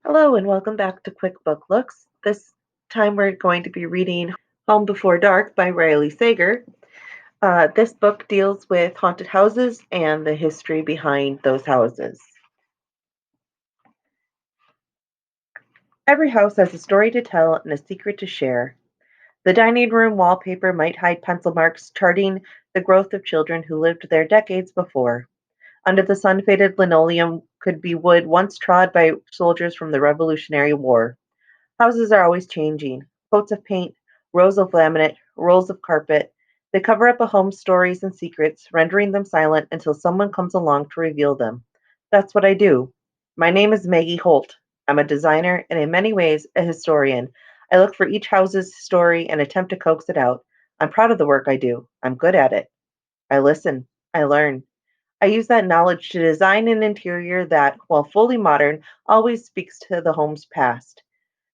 Hello and welcome back to Quick Book Looks. This time we're going to be reading Home Before Dark by Riley Sager. This book deals with haunted houses and the history behind those houses. Every house has a story to tell and a secret to share. The dining room wallpaper might hide pencil marks charting the growth of children who lived there decades before. Under the sun-faded linoleum could be wood once trod by soldiers from the Revolutionary War. Houses are always changing. Coats of paint, rows of laminate, rolls of carpet. They cover up a home's stories and secrets, rendering them silent until someone comes along to reveal them. That's what I do. My name is Maggie Holt. I'm a designer and in many ways a historian. I look for each house's story and attempt to coax it out. I'm proud of the work I do. I'm good at it. I listen. I learn. I use that knowledge to design an interior that, while fully modern, always speaks to the home's past.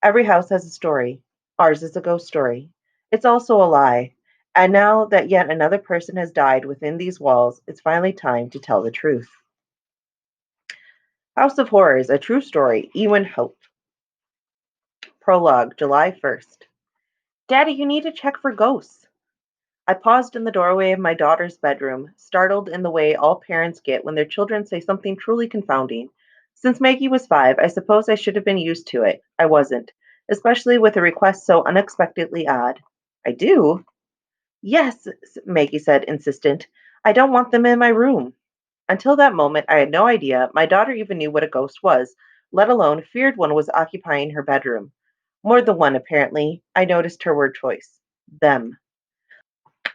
Every house has a story. Ours is a ghost story. It's also a lie. And now that yet another person has died within these walls, it's finally time to tell the truth. House of Horrors, a true story. Ewan Hope. Prologue, July 1st. Daddy, you need to check for ghosts. I paused in the doorway of my daughter's bedroom, startled in the way all parents get when their children say something truly confounding. Since Maggie was 5, I suppose I should have been used to it. I wasn't, especially with a request so unexpectedly odd. I do? Yes, Maggie said, insistent. I don't want them in my room. Until that moment, I had no idea my daughter even knew what a ghost was, let alone feared one was occupying her bedroom. More than one, apparently. I noticed her word choice. Them.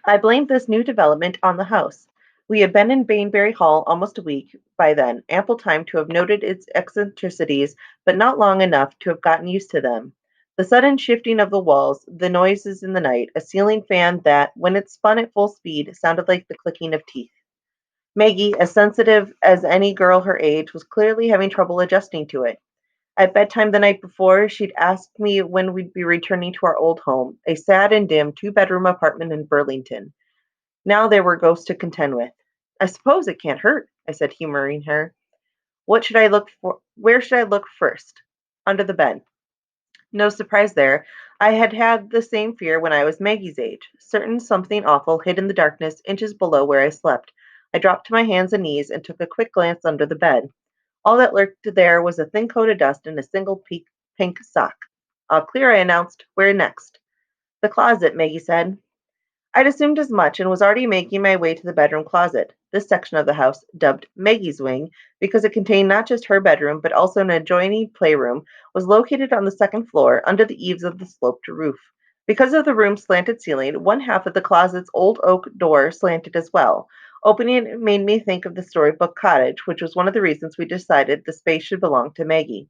I blamed this new development on the house. We had been in Bainbury Hall almost a week by then, ample time to have noted its eccentricities, but not long enough to have gotten used to them. The sudden shifting of the walls, the noises in the night, a ceiling fan that, when it spun at full speed, sounded like the clicking of teeth. Maggie, as sensitive as any girl her age, was clearly having trouble adjusting to it. At bedtime the night before, she'd asked me when we'd be returning to our old home, a sad and dim two-bedroom apartment in Burlington. Now there were ghosts to contend with. I suppose it can't hurt, I said, humoring her. What should I look for? Where should I look first? Under the bed. No surprise there. I had had the same fear when I was Maggie's age, certain something awful hid in the darkness inches below where I slept. I dropped to my hands and knees and took a quick glance under the bed. All that lurked there was a thin coat of dust and a single pink sock. All clear, I announced. Where next? The closet, Maggie said. I'd assumed as much and was already making my way to the bedroom closet. This section of the house, dubbed Maggie's wing because it contained not just her bedroom but also an adjoining playroom, was located on the second floor under the eaves of the sloped roof. Because of the room's slanted ceiling, one half of the closet's old oak door slanted as well. Opening it made me think of the storybook cottage, which was one of the reasons we decided the space should belong to Maggie.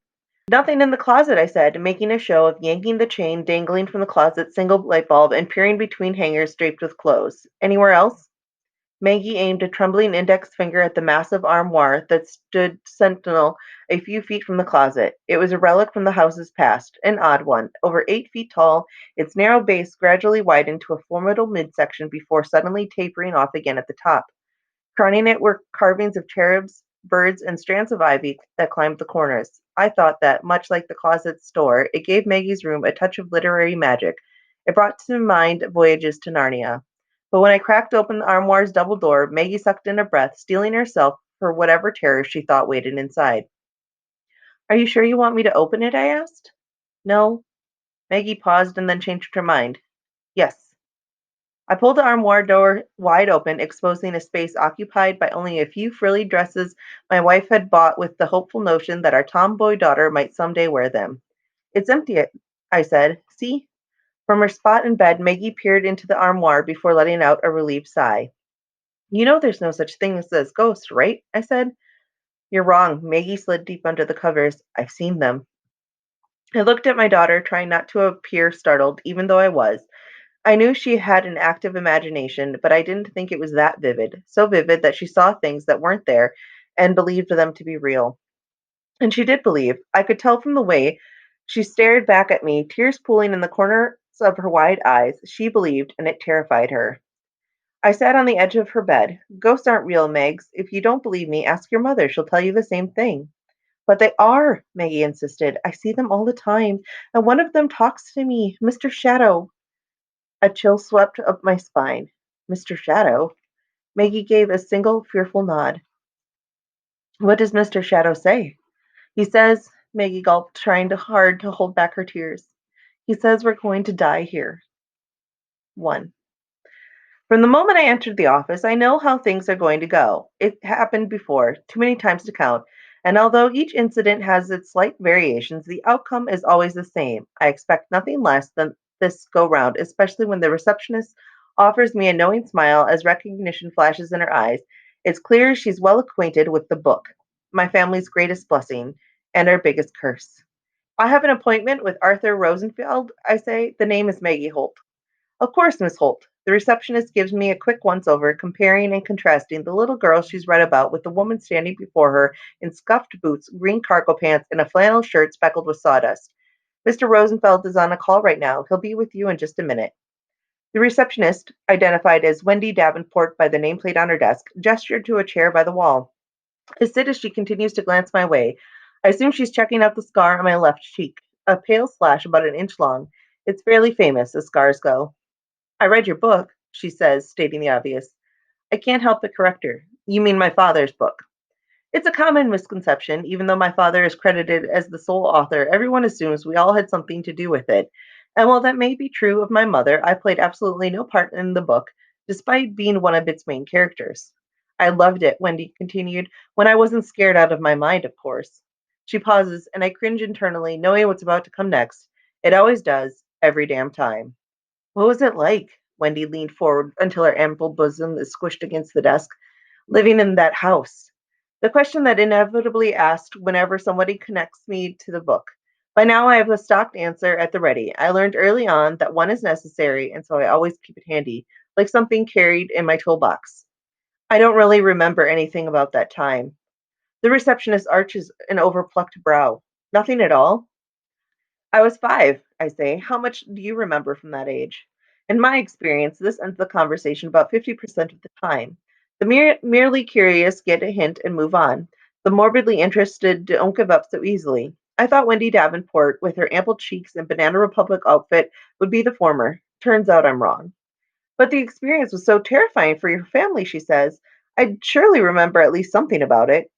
Nothing in the closet, I said, making a show of yanking the chain dangling from the closet's single light bulb and peering between hangers draped with clothes. Anywhere else? Maggie aimed a trembling index finger at the massive armoire that stood sentinel a few feet from the closet. It was a relic from the house's past, an odd one. Over 8 feet tall, its narrow base gradually widened to a formidable midsection before suddenly tapering off again at the top. Crowning it were carvings of cherubs, birds, and strands of ivy that climbed the corners. I thought that, much like the closet's door, it gave Maggie's room a touch of literary magic. It brought to mind voyages to Narnia. But when I cracked open the armoire's double door, Maggie sucked in a breath, steeling herself for whatever terror she thought waited inside. Are you sure you want me to open it? I asked. No. Maggie paused and then changed her mind. Yes. I pulled the armoire door wide open, exposing a space occupied by only a few frilly dresses my wife had bought with the hopeful notion that our tomboy daughter might someday wear them. It's empty, I said. See? From her spot in bed, Maggie peered into the armoire before letting out a relieved sigh. You know there's no such thing as ghosts, right? I said. You're wrong. Maggie slid deep under the covers. I've seen them. I looked at my daughter, trying not to appear startled, even though I was. I knew she had an active imagination, but I didn't think it was that vivid, so vivid that she saw things that weren't there and believed them to be real. And she did believe. I could tell from the way she stared back at me, tears pooling in the corners of her wide eyes. She believed, and it terrified her. I sat on the edge of her bed. Ghosts aren't real, Megs. If you don't believe me, ask your mother. She'll tell you the same thing. But they are, Maggie insisted. I see them all the time, and one of them talks to me, Mr. Shadow. A chill swept up my spine. Mr. Shadow? Maggie gave a single fearful nod. What does Mr. Shadow say? He says, Maggie gulped, hard to hold back her tears. He says we're going to die here. 1. From the moment I entered the office, I know how things are going to go. It happened before, too many times to count, and although each incident has its slight variations, the outcome is always the same. I expect nothing less than this go round, especially when the receptionist offers me a knowing smile as recognition flashes in her eyes. It's clear she's well acquainted with the book, my family's greatest blessing and our biggest curse. I have an appointment with Arthur Rosenfeld, I say. The name is Maggie Holt. Of course, Miss Holt. The receptionist gives me a quick once over, comparing and contrasting the little girl she's read about with the woman standing before her in scuffed boots, green cargo pants, and a flannel shirt speckled with sawdust. Mr. Rosenfeld is on a call right now. He'll be with you in just a minute. The receptionist, identified as Wendy Davenport by the nameplate on her desk, gestured to a chair by the wall. I sit as she continues to glance my way. I assume she's checking out the scar on my left cheek, a pale slash about an inch long. It's fairly famous as scars go. I read your book, she says, stating the obvious. I can't help but correct her. You mean my father's book. It's a common misconception. Even though my father is credited as the sole author, everyone assumes we all had something to do with it. And while that may be true of my mother, I played absolutely no part in the book, despite being one of its main characters. I loved it, Wendy continued, when I wasn't scared out of my mind, of course. She pauses, and I cringe internally, knowing what's about to come next. It always does, every damn time. What was it like? Wendy leaned forward until her ample bosom is squished against the desk. Living in that house. The question that inevitably asked whenever somebody connects me to the book. By now, I have a stocked answer at the ready. I learned early on that one is necessary, and so I always keep it handy, like something carried in my toolbox. I don't really remember anything about that time. The receptionist arches an overplucked brow. Nothing at all? I was 5, I say. How much do you remember from that age? In my experience, this ends the conversation about 50% of the time. The merely curious get a hint and move on. The morbidly interested don't give up so easily. I thought Wendy Davenport, with her ample cheeks and Banana Republic outfit, would be the former. Turns out I'm wrong. But the experience was so terrifying for your family, she says. I'd surely remember at least something about it.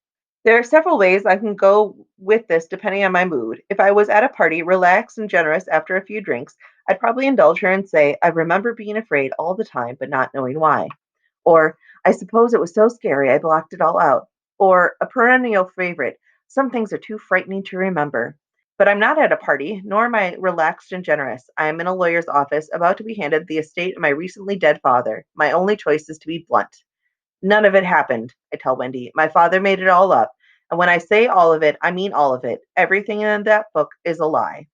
There are several ways I can go with this depending on my mood. If I was at a party, relaxed and generous after a few drinks, I'd probably indulge her and say, I remember being afraid all the time, but not knowing why. Or, I suppose it was so scary I blocked it all out. Or, a perennial favorite, some things are too frightening to remember. But I'm not at a party, nor am I relaxed and generous. I am in a lawyer's office, about to be handed the estate of my recently dead father. My only choice is to be blunt. None of it happened, I tell Wendy. My father made it all up. And when I say all of it, I mean all of it. Everything in that book is a lie.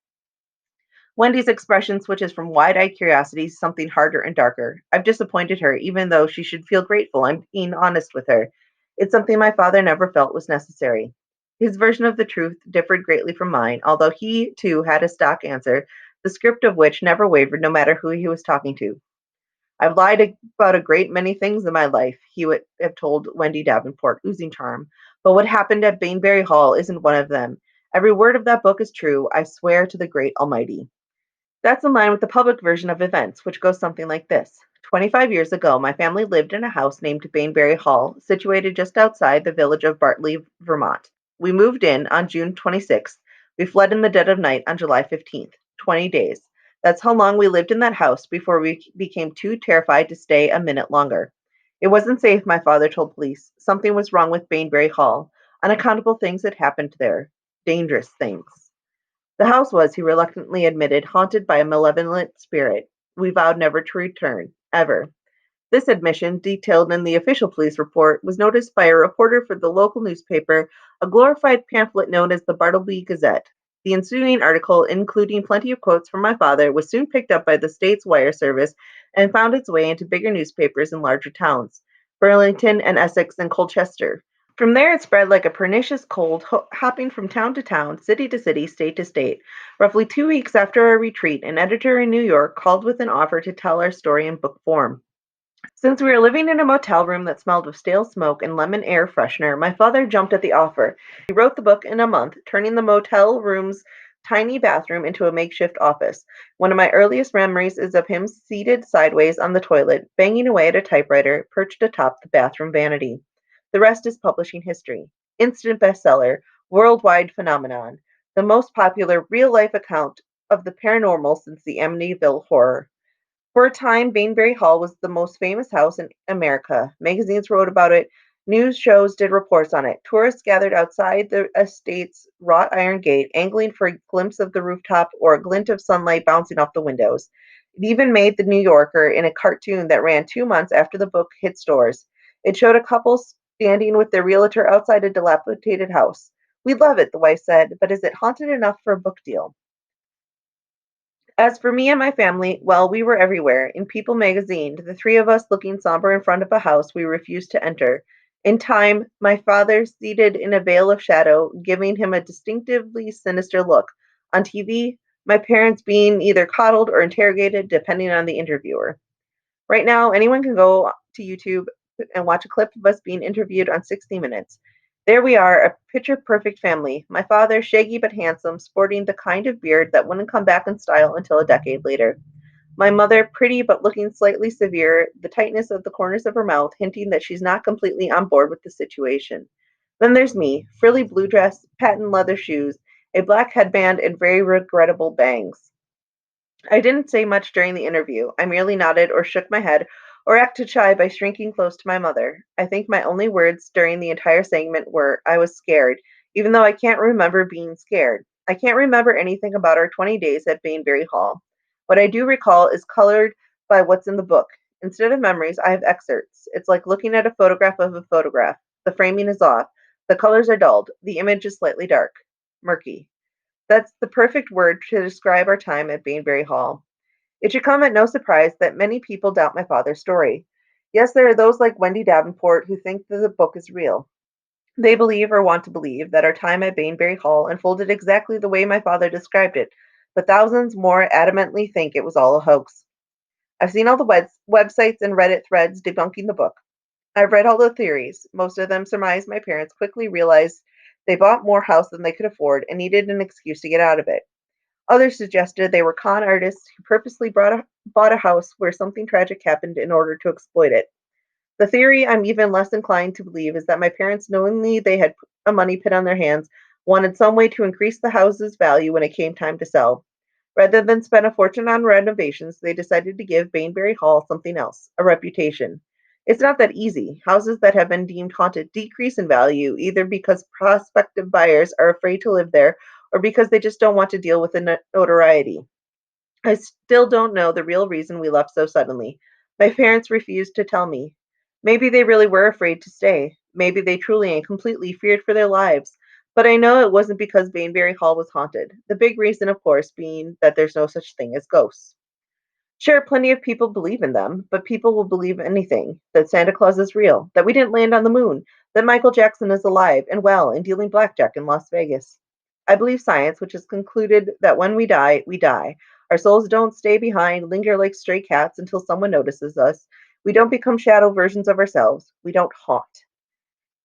Wendy's expression switches from wide eyed curiosity to something harder and darker. I've disappointed her, even though she should feel grateful. I'm being honest with her. It's something my father never felt was necessary. His version of the truth differed greatly from mine, although he, too, had a stock answer, the script of which never wavered no matter who he was talking to. I've lied about a great many things in my life, he would have told Wendy Davenport, oozing charm. But what happened at Bainbury Hall isn't one of them. Every word of that book is true, I swear to the great Almighty. That's in line with the public version of events, which goes something like this. 25 years ago, my family lived in a house named Bainbury Hall, situated just outside the village of Bartley, Vermont. We moved in on June 26th. We fled in the dead of night on July 15th. 20 days. That's how long we lived in that house before we became too terrified to stay a minute longer. It wasn't safe, my father told police. Something was wrong with Bainbury Hall. Unaccountable things had happened there. Dangerous things. The house was, he reluctantly admitted, haunted by a malevolent spirit. We vowed never to return, ever. This admission, detailed in the official police report, was noticed by a reporter for the local newspaper, a glorified pamphlet known as the Bartleby Gazette. The ensuing article, including plenty of quotes from my father, was soon picked up by the state's wire service and found its way into bigger newspapers in larger towns, Burlington and Essex and Colchester. From there, it spread like a pernicious cold, hopping from town to town, city to city, state to state. Roughly 2 weeks after our retreat, an editor in New York called with an offer to tell our story in book form. Since we were living in a motel room that smelled of stale smoke and lemon air freshener, my father jumped at the offer. He wrote the book in a month, turning the motel room's tiny bathroom into a makeshift office. One of my earliest memories is of him seated sideways on the toilet, banging away at a typewriter perched atop the bathroom vanity. The rest is publishing history. Instant bestseller, worldwide phenomenon, the most popular real life account of the paranormal since the Amityville horror. For a time, Bainbury Hall was the most famous house in America. Magazines wrote about it, news shows did reports on it. Tourists gathered outside the estate's wrought iron gate, angling for a glimpse of the rooftop or a glint of sunlight bouncing off the windows. It even made the New Yorker in a cartoon that ran 2 months after the book hit stores. It showed a couple standing with their realtor outside a dilapidated house. We love it, the wife said, but is it haunted enough for a book deal? As for me and my family, well, we were everywhere. In People magazine, the three of us looking somber in front of a house we refused to enter. In time, my father seated in a veil of shadow, giving him a distinctively sinister look. On TV, my parents being either coddled or interrogated, depending on the interviewer. Right now, anyone can go to YouTube and watch a clip of us being interviewed on 60 Minutes. There we are, a picture perfect family. My father, shaggy but handsome, sporting the kind of beard that wouldn't come back in style until a decade later. My mother, pretty but looking slightly severe, the tightness of the corners of her mouth hinting that she's not completely on board with the situation. Then there's me, frilly blue dress, patent leather shoes, a black headband, and very regrettable bangs. I didn't say much during the interview. I merely nodded or shook my head or acted shy by shrinking close to my mother. I think my only words during the entire segment were, I was scared, even though I can't remember being scared. I can't remember anything about our 20 days at Bainbury Hall. What I do recall is colored by what's in the book. Instead of memories, I have excerpts. It's like looking at a photograph of a photograph. The framing is off. The colors are dulled. The image is slightly dark. Murky. That's the perfect word to describe our time at Bainbury Hall. It should come at no surprise that many people doubt my father's story. Yes, there are those like Wendy Davenport who think that the book is real. They believe or want to believe that our time at Bainbury Hall unfolded exactly the way my father described it, but thousands more adamantly think it was all a hoax. I've seen all the websites and Reddit threads debunking the book. I've read all the theories. Most of them surmise my parents quickly realized they bought more house than they could afford and needed an excuse to get out of it. Others suggested they were con artists who purposely bought a house where something tragic happened in order to exploit it. The theory I'm even less inclined to believe is that my parents, knowingly they had a money pit on their hands, wanted some way to increase the house's value when it came time to sell. Rather than spend a fortune on renovations, they decided to give Bainbury Hall something else, a reputation. It's not that easy. Houses that have been deemed haunted decrease in value either because prospective buyers are afraid to live there or because they just don't want to deal with the notoriety. I still don't know the real reason we left so suddenly. My parents refused to tell me. Maybe they really were afraid to stay. Maybe they truly and completely feared for their lives. But I know it wasn't because Bainbury Hall was haunted. The big reason, of course, being that there's no such thing as ghosts. Sure, plenty of people believe in them, but people will believe anything that Santa Claus is real, that we didn't land on the moon, that Michael Jackson is alive and well and dealing blackjack in Las Vegas. I believe science, which has concluded that when we die, we die. Our souls don't stay behind, linger like stray cats until someone notices us. We don't become shadow versions of ourselves. We don't haunt.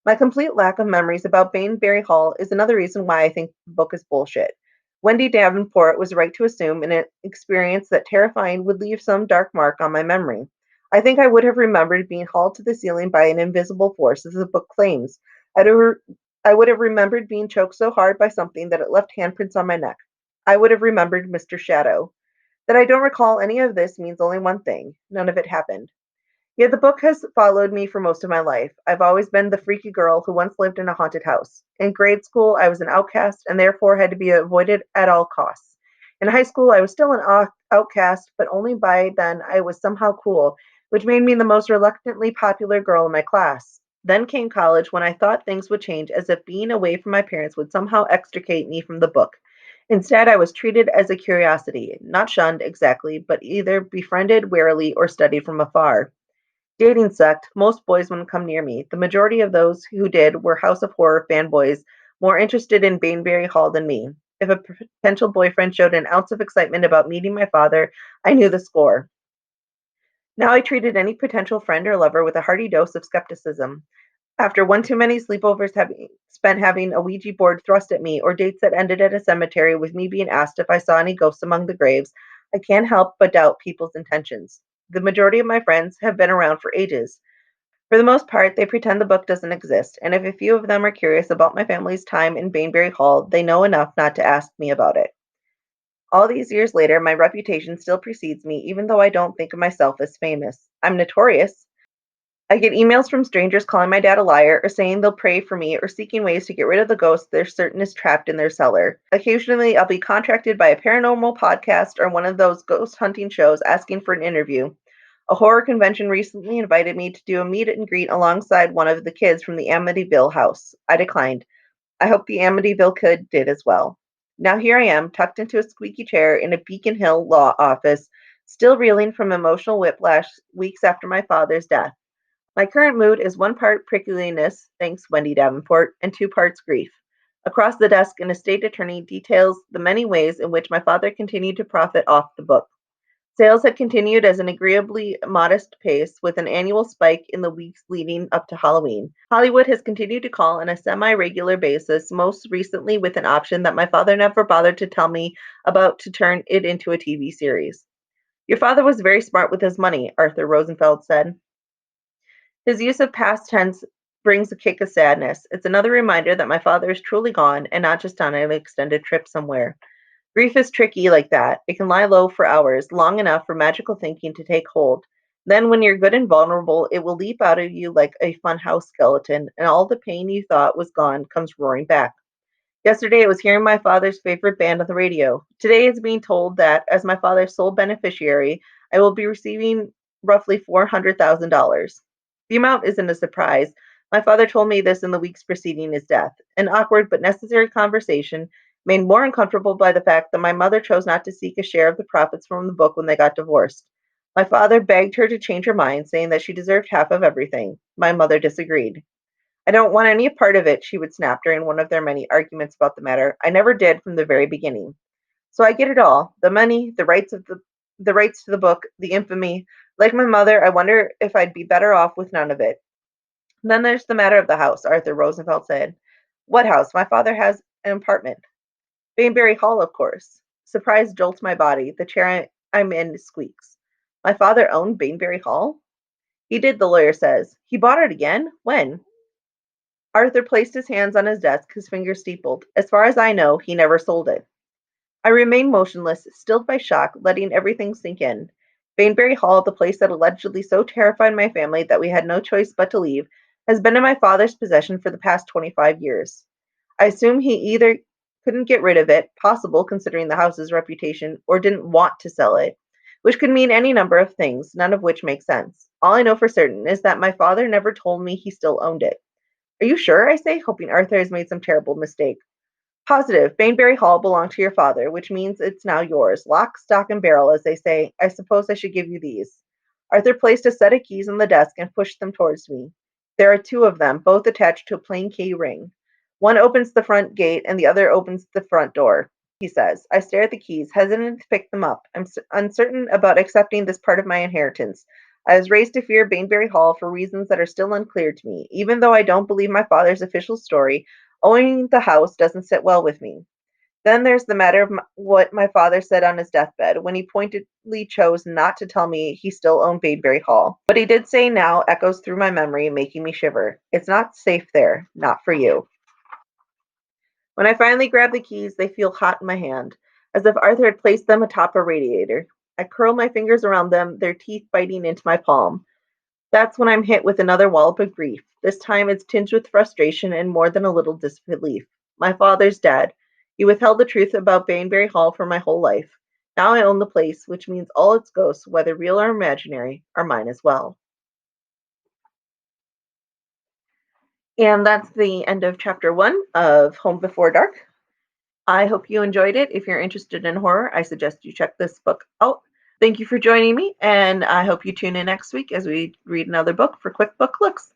My complete lack of memories about Bainbury Hall is another reason why I think the book is bullshit. Wendy Davenport was right to assume an experience that terrifying would leave some dark mark on my memory. I think I would have remembered being hauled to the ceiling by an invisible force, as the book claims. I'd have I would have remembered being choked so hard by something that it left handprints on my neck. I would have remembered Mr. Shadow. That I don't recall any of this means only one thing: none of it happened. Yet the book has followed me for most of my life. I've always been the freaky girl who once lived in a haunted house. In grade school, I was an outcast and therefore had to be avoided at all costs. In high school, I was still an outcast, but only by then I was somehow cool, which made me the most reluctantly popular girl in my class. Then came college when I thought things would change as if being away from my parents would somehow extricate me from the book. Instead, I was treated as a curiosity, not shunned exactly, but either befriended warily or studied from afar. Dating sucked. Most boys wouldn't come near me. The majority of those who did were House of Horror fanboys, more interested in Bainbury Hall than me. If a potential boyfriend showed an ounce of excitement about meeting my father, I knew the score. Now I treated any potential friend or lover with a hearty dose of skepticism. After one too many sleepovers spent having a Ouija board thrust at me, or dates that ended at a cemetery with me being asked if I saw any ghosts among the graves, I can't help but doubt people's intentions. The majority of my friends have been around for ages. For the most part, they pretend the book doesn't exist, and if a few of them are curious about my family's time in Bainbury Hall, they know enough not to ask me about it. All these years later, my reputation still precedes me, even though I don't think of myself as famous. I'm notorious. I get emails from strangers calling my dad a liar or saying they'll pray for me or seeking ways to get rid of the ghost they're certain is trapped in their cellar. Occasionally, I'll be contracted by a paranormal podcast or one of those ghost hunting shows asking for an interview. A horror convention recently invited me to do a meet and greet alongside one of the kids from the Amityville house. I declined. I hope the Amityville kid did as well. Now here I am, tucked into a squeaky chair in a Beacon Hill law office, still reeling from emotional whiplash weeks after my father's death. My current mood is one part prickliness, thanks Wendy Davenport, and two parts grief. Across the desk, an estate attorney details the many ways in which my father continued to profit off the book. Sales had continued at an agreeably modest pace, with an annual spike in the weeks leading up to Halloween. Hollywood has continued to call on a semi-regular basis, most recently with an option that my father never bothered to tell me about to turn it into a TV series. Your father was very smart with his money, Arthur Rosenfeld said. His use of past tense brings a kick of sadness. It's another reminder that my father is truly gone and not just on an extended trip somewhere. Grief is tricky like that. It can lie low for hours, long enough for magical thinking to take hold. Then, when you're good and vulnerable, it will leap out of you like a funhouse skeleton, and all the pain you thought was gone comes roaring back. Yesterday, it was hearing my father's favorite band on the radio. Today, it's being told that, as my father's sole beneficiary, I will be receiving roughly $400,000. The amount isn't a surprise. My father told me this in the weeks preceding his death. An awkward but necessary conversation, made more uncomfortable by the fact that my mother chose not to seek a share of the profits from the book when they got divorced. My father begged her to change her mind, saying that she deserved half of everything. My mother disagreed. I don't want any part of it, she would snap during one of their many arguments about the matter. I never did from the very beginning. So I get it all. The money, the rights to the book, the infamy. Like my mother, I wonder if I'd be better off with none of it. Then there's the matter of the house, Arthur Rosenfeld said. What house? My father has an apartment. Bainbury Hall, of course. Surprise jolts my body. The chair I'm in squeaks. My father owned Bainbury Hall? He did, the lawyer says. He bought it again? When? Arthur placed his hands on his desk, his fingers steepled. As far as I know, he never sold it. I remained motionless, stilled by shock, letting everything sink in. Bainbury Hall, the place that allegedly so terrified my family that we had no choice but to leave, has been in my father's possession for the past 25 years. I assume he either couldn't get rid of it, possible considering the house's reputation, or didn't want to sell it, which could mean any number of things, none of which make sense. All I know for certain is that my father never told me he still owned it. Are you sure? I say, hoping Arthur has made some terrible mistake. Positive. Bainbury Hall belonged to your father, which means it's now yours. Lock, stock, and barrel, as they say. I suppose I should give you these. Arthur placed a set of keys on the desk and pushed them towards me. There are two of them, both attached to a plain key ring. One opens the front gate and the other opens the front door, he says. I stare at the keys, hesitant to pick them up. I'm uncertain about accepting this part of my inheritance. I was raised to fear Bainbury Hall for reasons that are still unclear to me. Even though I don't believe my father's official story, owning the house doesn't sit well with me. Then there's the matter of what my father said on his deathbed, when he pointedly chose not to tell me he still owned Bainbury Hall. What he did say now echoes through my memory, making me shiver. It's not safe there, not for you. When I finally grab the keys, they feel hot in my hand, as if Arthur had placed them atop a radiator. I curl my fingers around them, their teeth biting into my palm. That's when I'm hit with another wallop of grief. This time it's tinged with frustration and more than a little disbelief. My father's dead. He withheld the truth about Bainbury Hall for my whole life. Now I own the place, which means all its ghosts, whether real or imaginary, are mine as well. And that's the end of chapter 1 of Home Before Dark. I hope you enjoyed it. If you're interested in horror, I suggest you check this book out. Thank you for joining me, and I hope you tune in next week as we read another book for Quick Book Looks.